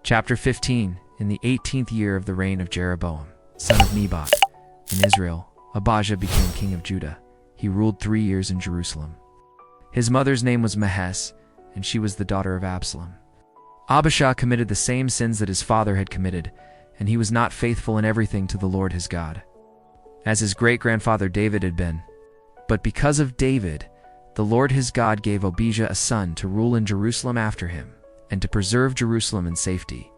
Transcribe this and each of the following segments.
Chapter 15. In the 18th year of the reign of Jeroboam, son of Nebat, in Israel, Abijah became king of Judah. He ruled 3 years in Jerusalem. His mother's name was Mahes, and she was the daughter of Absalom. Abijah committed the same sins that his father had committed, and he was not faithful in everything to the Lord his God, as his great-grandfather David had been. But because of David, the Lord his God gave Abijah a son to rule in Jerusalem after him, and to preserve Jerusalem in safety.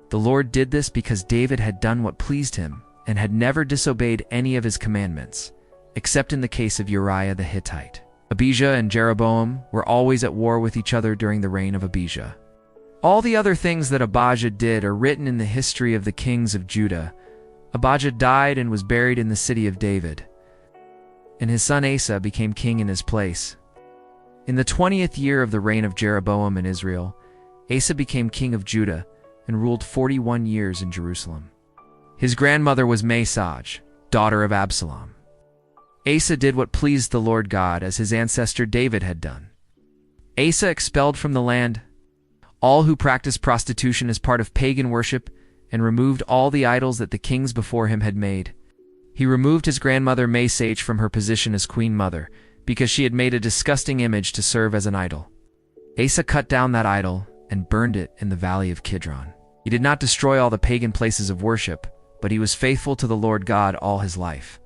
The Lord did this because David had done what pleased him, and had never disobeyed any of his commandments, except in the case of Uriah the Hittite. Abijah and Jeroboam were always at war with each other during the reign of Abijah. All the other things that Abijah did are written in the history of the kings of Judah. Abijah died and was buried in the city of David, and his son Asa became king in his place. In the 20th year of the reign of Jeroboam in Israel, Asa became king of Judah and ruled 41 years in Jerusalem. His grandmother was Massaj, daughter of Absalom. Asa did what pleased the Lord God, as his ancestor David had done. Asa expelled from the land all who practiced prostitution as part of pagan worship, and removed all the idols that the kings before him had made. He removed his grandmother Massaj from her position as queen mother, because she had made a disgusting image to serve as an idol. Asa cut down that idol and burned it in the valley of Kidron. He did not destroy all the pagan places of worship, but he was faithful to the Lord God all his life.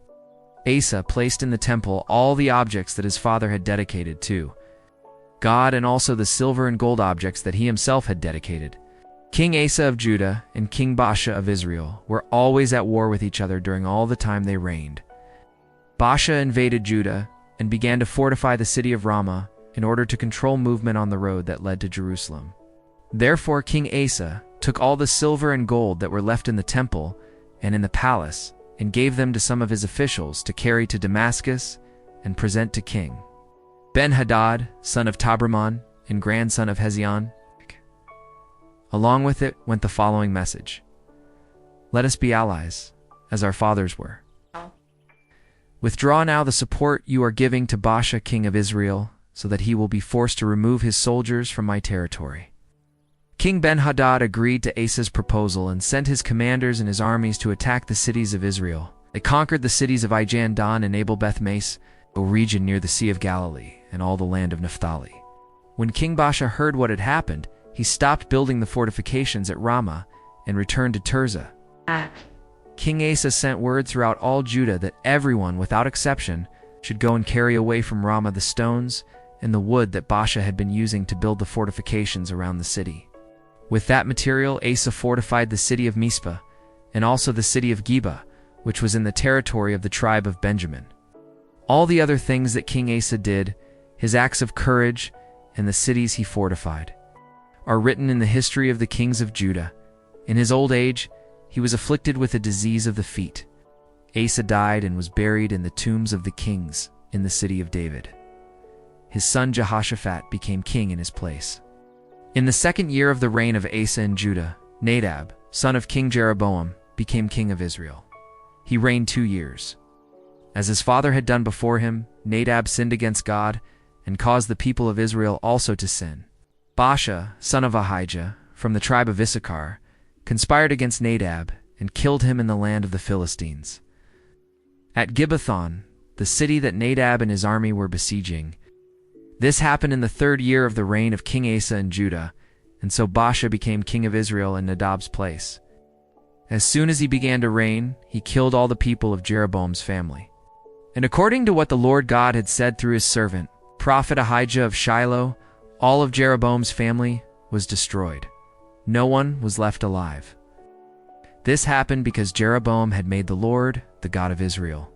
Asa placed in the temple all the objects that his father had dedicated to God, and also the silver and gold objects that he himself had dedicated. King Asa of Judah and King Baasha of Israel were always at war with each other during all the time they reigned. Baasha invaded Judah and began to fortify the city of Ramah in order to control movement on the road that led to Jerusalem. Therefore King Asa took all the silver and gold that were left in the temple and in the palace, and gave them to some of his officials to carry to Damascus and present to King Ben-Hadad, son of Tabrimon and grandson of Hezion. Along with it went the following message: "Let us be allies, as our fathers were. Withdraw now the support you are giving to Baasha king of Israel, so that he will be forced to remove his soldiers from my territory." King Ben-Hadad agreed to Asa's proposal and sent his commanders and his armies to attack the cities of Israel. They conquered the cities of Ijan Dan and Abel-Beth-Mace, a region near the Sea of Galilee, and all the land of Naphtali. When King Baasha heard what had happened, he stopped building the fortifications at Ramah and returned to Tirzah. King Asa sent word throughout all Judah that everyone, without exception, should go and carry away from Ramah the stones and the wood that Baasha had been using to build the fortifications around the city. With that material, Asa fortified the city of Mizpah, and also the city of Geba, which was in the territory of the tribe of Benjamin. All the other things that King Asa did, his acts of courage, and the cities he fortified, are written in the history of the kings of Judah. In his old age, he was afflicted with a disease of the feet. Asa died and was buried in the tombs of the kings in the city of David. His son Jehoshaphat became king in his place. In the 2nd year of the reign of Asa in Judah, Nadab, son of King Jeroboam, became king of Israel. He reigned 2 years. As his father had done before him, Nadab sinned against God and caused the people of Israel also to sin. Baasha, son of Ahijah, from the tribe of Issachar, conspired against Nadab and killed him in the land of the Philistines. At Gibbethon, the city that Nadab and his army were besieging, this happened in the 3rd year of the reign of King Asa in Judah, and so Baasha became king of Israel in Nadab's place. As soon as he began to reign, he killed all the people of Jeroboam's family. And according to what the Lord God had said through his servant, prophet Ahijah of Shiloh, all of Jeroboam's family was destroyed. No one was left alive. This happened because Jeroboam had made the Lord, the God of Israel,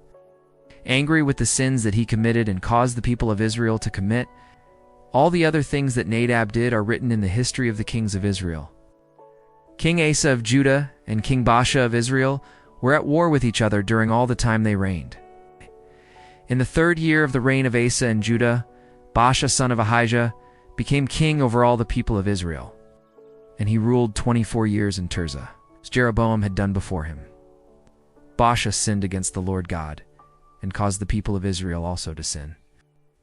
angry with the sins that he committed and caused the people of Israel to commit. All the other things that Nadab did are written in the history of the kings of Israel. King Asa of Judah and King Baasha of Israel were at war with each other during all the time they reigned. In the 3rd year of the reign of Asa in Judah, Baasha son of Ahijah became king over all the people of Israel, and he ruled 24 years in Tirzah, as Jeroboam had done before him. Baasha sinned against the Lord God, and caused the people of Israel also to sin.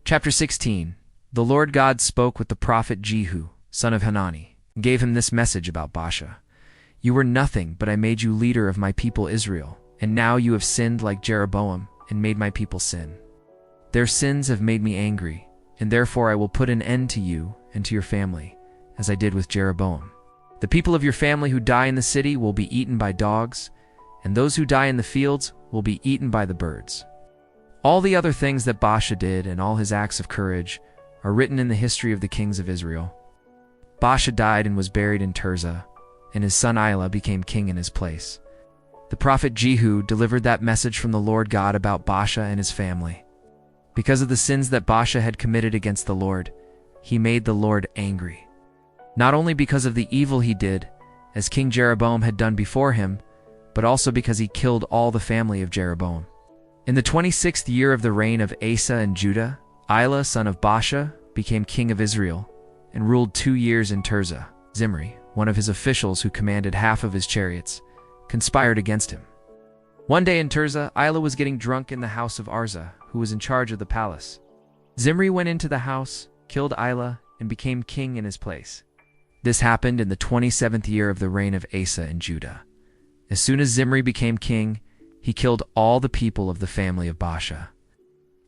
Chapter 16. The Lord God spoke with the prophet Jehu, son of Hanani, and gave him this message about Baasha. You were nothing, but I made you leader of my people Israel, and now you have sinned like Jeroboam and made my people sin. Their sins have made me angry, and therefore I will put an end to you and to your family, as I did with Jeroboam. The people of your family who die in the city will be eaten by dogs, and those who die in the fields will be eaten by the birds. All the other things that Baasha did and all his acts of courage are written in the history of the kings of Israel. Baasha died and was buried in Tirzah, and his son Elah became king in his place. The prophet Jehu delivered that message from the Lord God about Baasha and his family. Because of the sins that Baasha had committed against the Lord, he made the Lord angry. Not only because of the evil he did, as King Jeroboam had done before him, but also because he killed all the family of Jeroboam. In the 26th year of the reign of Asa and Judah, Elah, son of Baasha, became king of Israel, and ruled 2 years in Tirzah. Zimri, one of his officials who commanded half of his chariots, conspired against him. One day in Tirzah, Elah was getting drunk in the house of Arza, who was in charge of the palace. Zimri went into the house, killed Elah, and became king in his place. This happened in the 27th year of the reign of Asa in Judah. As soon as Zimri became king, he killed all the people of the family of Baasha.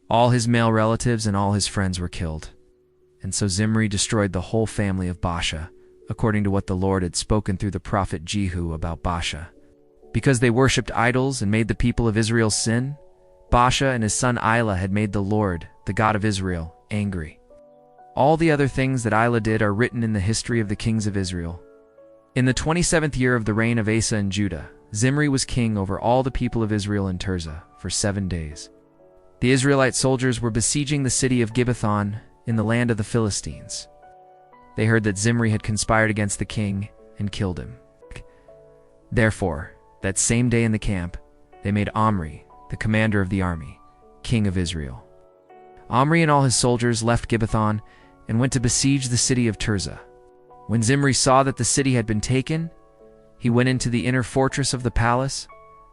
All his male relatives and all his friends were killed. And so Zimri destroyed the whole family of Baasha, according to what the Lord had spoken through the prophet Jehu about Baasha. Because they worshipped idols and made the people of Israel sin, Baasha and his son Elah had made the Lord, the God of Israel, angry. All the other things that Elah did are written in the history of the kings of Israel. In the 27th year of the reign of Asa in Judah, Zimri was king over all the people of Israel in Tirzah for 7 days. The Israelite soldiers were besieging the city of Gibbethon in the land of the Philistines. They heard that Zimri had conspired against the king and killed him. Therefore, that same day in the camp, they made Omri, the commander of the army, king of Israel. Omri and all his soldiers left Gibbethon and went to besiege the city of Tirzah. When Zimri saw that the city had been taken, he went into the inner fortress of the palace,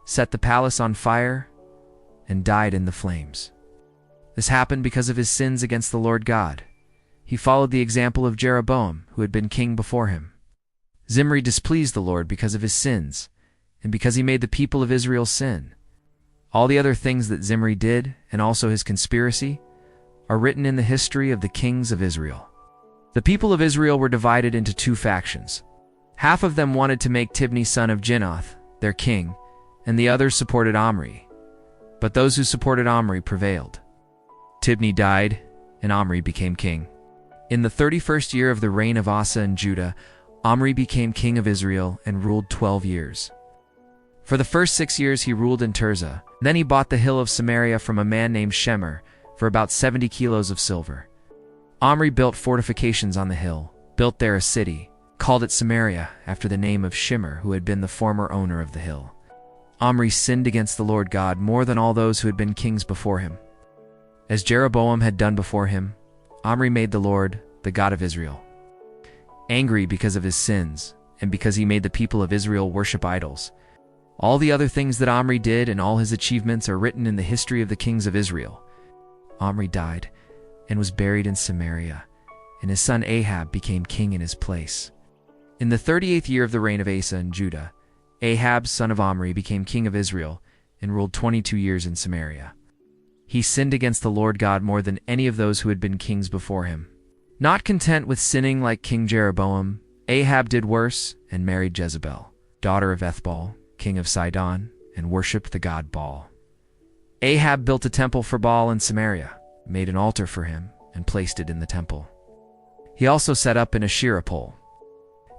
set the palace on fire, and died in the flames. This happened because of his sins against the Lord God. He followed the example of Jeroboam, who had been king before him. Zimri displeased the Lord because of his sins, and because he made the people of Israel sin. All the other things that Zimri did, and also his conspiracy, are written in the history of the kings of Israel. The people of Israel were divided into 2 factions. Half of them wanted to make Tibni son of Ginath their king, and the others supported Omri. But those who supported Omri prevailed. Tibni died, and Omri became king. In the 31st year of the reign of Asa in Judah, Omri became king of Israel and ruled 12 years. For the first 6 years he ruled in Tirzah. Then he bought the hill of Samaria from a man named Shemer for about 70 kilos of silver. Omri built fortifications on the hill, built there a city, called it Samaria after the name of Shemer, who had been the former owner of the hill. Omri sinned against the Lord God more than all those who had been kings before him. As Jeroboam had done before him, Omri made the Lord, the God of Israel, angry because of his sins, and because he made the people of Israel worship idols. All the other things that Omri did and all his achievements are written in the history of the kings of Israel. Omri died and was buried in Samaria, and his son Ahab became king in his place. In the 38th year of the reign of Asa in Judah, Ahab, son of Omri, became king of Israel and ruled 22 years in Samaria. He sinned against the Lord God more than any of those who had been kings before him. Not content with sinning like King Jeroboam, Ahab did worse and married Jezebel, daughter of Ethbaal, king of Sidon, and worshipped the god Baal. Ahab built a temple for Baal in Samaria, made an altar for him, and placed it in the temple. He also set up an Asherah pole.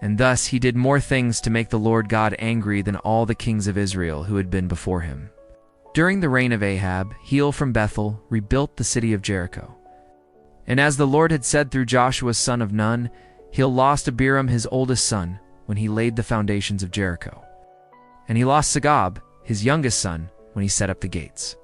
And thus he did more things to make the Lord God angry than all the kings of Israel who had been before him. During the reign of Ahab, Heel from Bethel rebuilt the city of Jericho. And as the Lord had said through Joshua son of Nun, Heel lost Abiram his oldest son when he laid the foundations of Jericho. And he lost Segab, his youngest son, when he set up the gates.